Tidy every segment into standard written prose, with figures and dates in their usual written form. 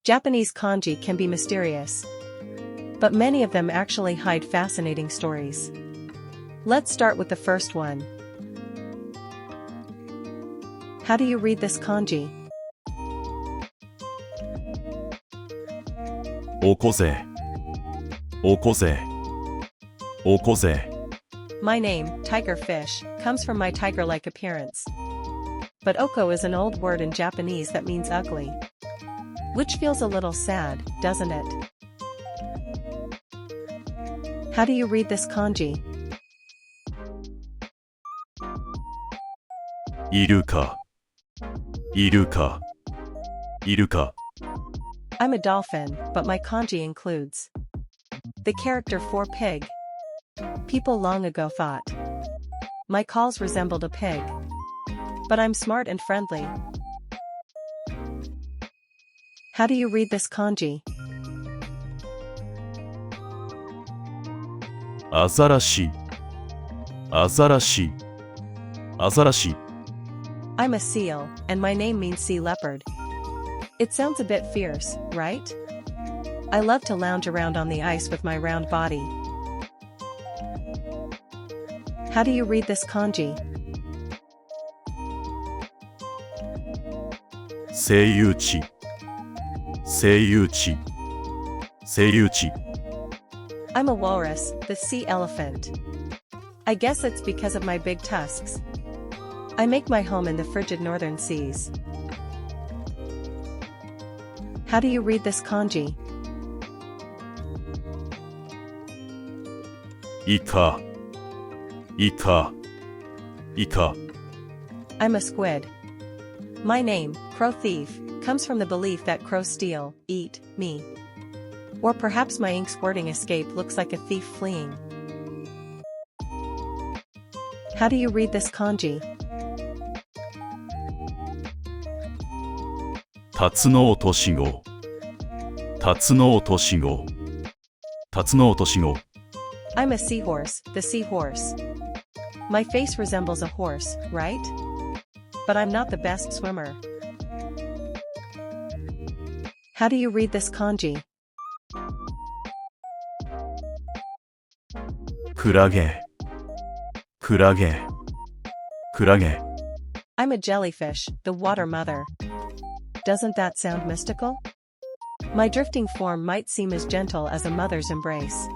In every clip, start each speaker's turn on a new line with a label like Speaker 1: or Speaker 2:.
Speaker 1: Japanese kanji can be mysterious, but many of them actually hide fascinating stories. Let's start with the first one. How do you read this kanji?
Speaker 2: おこぜおこぜおこぜ
Speaker 1: My name, tiger fish, comes from my tiger-like appearance. But oko is an old word in Japanese that means ugly. Which feels a little sad, doesn't it? How do you read this kanji?
Speaker 2: いるかいるかいるか
Speaker 1: I'm a dolphin, but my kanji includes the character for pig. People long ago thought my calls resembled a pig. But I'm smart and friendly. How do you read this kanji?
Speaker 2: アザラシアザラシアザラシ
Speaker 1: I'm a seal, and my name means sea leopard. It sounds a bit fierce, right? I love to lounge around on the ice with my round body. How do you read this kanji?
Speaker 2: セイウチセイウチセイウチ
Speaker 1: I'm a walrus, the sea elephant. I guess it's because of my big tusks. I make my home in the frigid northern seas. How do you read this kanji?
Speaker 2: イカイカイカ
Speaker 1: I'm a squid. My name, Crow Thief, comes from the belief that crows steal, eat, me. Or perhaps my ink-squirting escape looks like a thief fleeing. How do you read this kanji?
Speaker 2: タツノオトシゴタツノオトシゴタツノオトシゴ
Speaker 1: I'm a seahorse, the seahorse. My face resembles a horse, right? But I'm not the best swimmer. How do you read this kanji?
Speaker 2: クラゲクラゲクラゲ
Speaker 1: I'm a jellyfish, the water mother. Doesn't that sound mystical? My drifting form might seem as gentle as a mother's embrace.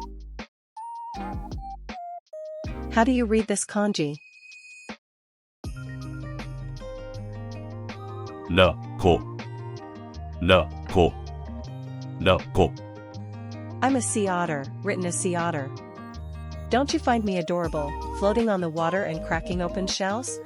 Speaker 1: How do you read this kanji?
Speaker 2: ラコラコラコ
Speaker 1: I'm a sea otter, written as sea otter. Don't you find me adorable, floating on the water and cracking open shells?